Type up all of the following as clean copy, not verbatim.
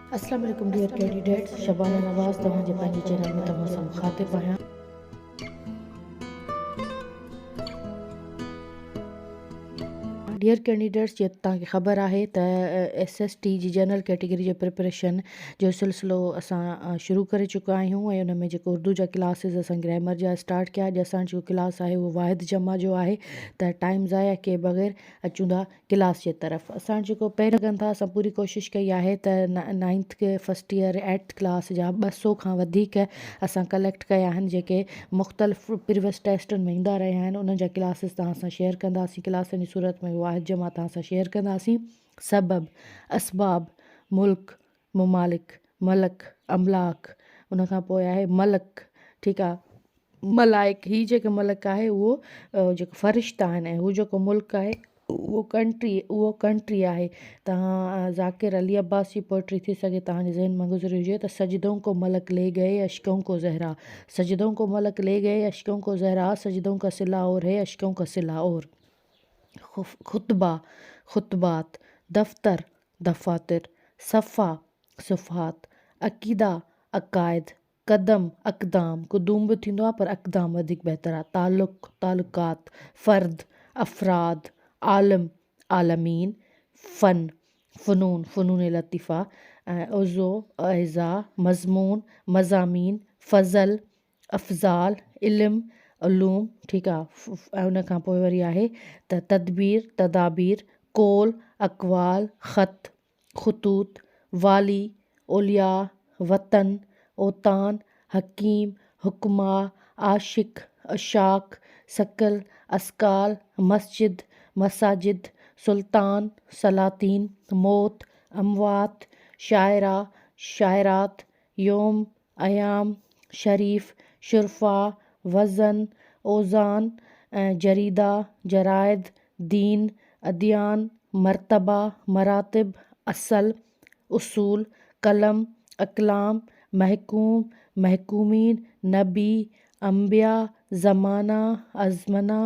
अस्सलाम वालेकुम dear candidates, Shabana नवाज़ तव्हांजे पंहिंजे चैनल में तव्हां सां मुखातिब आहियां। डियर कैंडिडेट्स, जीअं तव्हांखे ख़बर आहे त SST जी जनरल कैटेगरी जे प्रिपरेशन जो सिलसिलो असां शुरू करे चुका आहियूं ऐं उन में जेको उर्दू जा क्लासिस असां ग्रामर जा स्टार्ट कया। अॼु असांजो जेको क्लास आहे उहो वाहिद जमा जो आहे, त टाइम ज़ाया के बग़ैर अचूं था क्लास जे तरफ़। असां जेको पहिरियों कनि था, असां पूरी कोशिशि कई आहे त 9th के फस्ट ईयर 8th क्लास जा 200 खां वधीक असां कलेक्ट कया आहिनि, जेके मुख़्तलिफ़ प्रीवियस टेस्टनि में ईंदा रहिया आहिनि। उन्हनि जा क्लासिस तव्हां सां शेयर कंदासीं, क्लासनि जी सूरत में वाहिद जमा तव्हां सां शेयर कंदासीं। सबब, असबाब, मुल्क, मुमालिक, मलक, अमलाक, उन खां पोइ आहे मलक, ठीकु आहे, मलाइक। ही जेको मलक आहे उहो जेको फ़रिश्ता आहिनि, ऐं हू जेको मुल्क आहे उहो कंट्री आहे। तव्हां ज़ाकिर अली अब्बास जी पोइट्री थी सघे तव्हांजे ज़हन मां गुज़री हुजे त सजदों को मलक ले गए अश्कों को ज़हरा, सजदों को मलक ले गए अश्कों को ज़हरा, सजदों का सिला और है अश्कों का सिला और। खुतबा, खुतबात, दफ़्तर, दफ़ातिर, सफ़ा, सुफ़ात, अक़ीदा, अक़ाइद, क़दम, अक़दाम। कुदूम बि थींदो आहे पर अक़दाम वधीक बहितर आहे। तालुक़, तालुकात, फ़र्द, अफ़राद, आलिम, आलमीन, फ़न, फ़ुनून, फ़ुनून लतीफ़ा, उज़ो, अज़ा, मज़मून, मज़ामीन, फ़ज़ल, अफ़ज़ाल, इल्म, उलूम, ठीकु आहे। ऐं उन खां पोइ वरी आहे त तदबीर, तदाबीर, कोल, अक़वाल, ख़त, ख़ुतूत, वाली, ओलिया, वतन, ओतान, हकीम, हुक्मा, आशिक, अशाक, सकल, अस्काल, मस्जिद, मसाजिद, सुल्तान, सलातीन, मौत, अमवात, शायरा, शायरात, योम, अयाम, शरीफ, शुरफा, वज़न, ओज़ान, जरीदा, जराइद, दीन, अदियान, मरतबा, मरातिब, असल, उसूल, कलम, अकलाम, महकूम, महकूमीन, नबी, अम्बिया, ज़माना, अज़मना,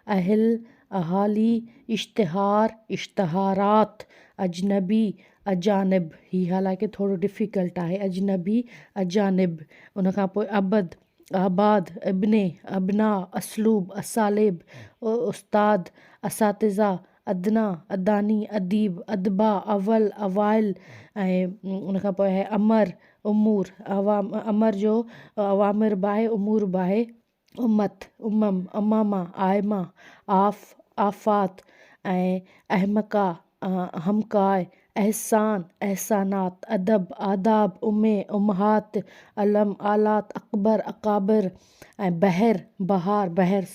अहिल, अहाली, इश्तिहार, इश्तहारात, अजनबी, अजानिब। ही हालांकि थोरो डिफ़िकल्ट आहे, अजनबी, अजानिब। उन खां पोइ अबद, आबाद, इब्ने, अबना, असलूब, असालिब, उस्ताद, असातिज़ा, अदना, अदानी, अदीब, अदबा, अवल, अवाइल। ऐं उन खां पोइ आहे अमर, उमूर, अमर जो अवामिर बि आहे, उमूर बि आहे, उम्मत, उमम, अमामा, आयमा, आफ़ात, ऐं अहमका, हमकाय, एहसान, एहसानात, अदब, आदाब, उमे, उम्महात, अलम, आलात, अकबर, अकाबिर। ऐं बहर, बहार, बहर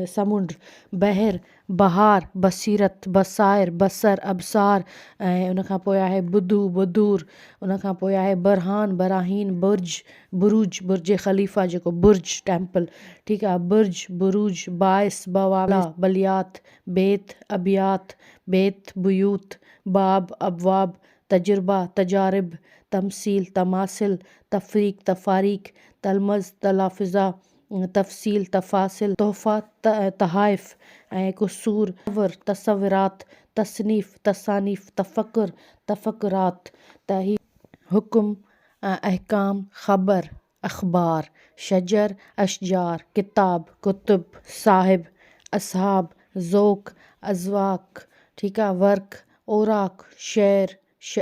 समुंड, बहर, बहार, बसीरत, बसाइर, बसर, अबसार। ऐं उन खां पोइ आहे बुधू, बुदूर। उन खां पोइ आहे बरहान, बराहीन, बुर्ज, बुरुज, बुर्ज ख़लीफ़ा जेको बुर्ज टेम्पल, ठीकु आहे, बुर्ज, बुरूज, बाइस, बवाला, बलियात, बेत, अबियात, बेत, बुयूत, बाब, अबवाब, तजुर्बा, तजारिब, तमसील, तमासिल, तफ़रीक, तफ़ारीक, तलमज़, तलाफ़िज़ा, तफ़सील, तफ़ासिल, तोहफ़ा, तहाइफ़, ऐं कुसूर, तसव्वुरात, तसनीफ़, तसानीफ़, तफ़क्कुर, तफ़क्कुरात। त ही हुकुम, अहकाम, ख़बर, अख़बार, शजर, अशजार, किताब, कुतुब, साहिब, असहाब, ज़ोक़, अज़वाक़, ठीकु आहे, वर्क, ओराक, शेर,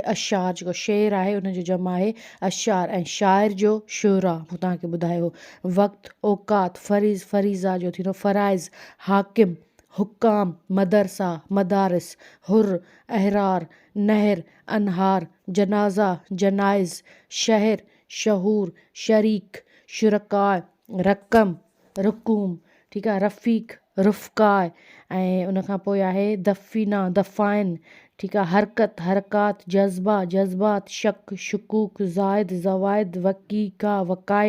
अशार जेको शेर आहे उनजो जमा आहे अशार, ऐं शाइर जो शुरा मूं तव्हांखे ॿुधायो। वक़्तु, औक़ात, फ़रीज़, फ़रीज़ा जो थींदो फ़राइज़, हाकिम, हुकाम, मदरसा, मदारिस, हुर, अहरार, नहर, अनहार, जनाज़ा, जनाइज़, शहर, शहूर, शरीक, शुरकाए, रक़म, रुकूम, ठीकु आहे, रफ़ीक, रुफ़क़ाए। ऐं उन खां पोइ आहे दफ़ीना, दफ़ाइन, ठीकु आहे, हरकत, हरकात, जज़्बा, जज़्बात, शक, शुकूक, ज़ाइद, ज़वाइद, वक़ीक़ा, वक़ाइक़।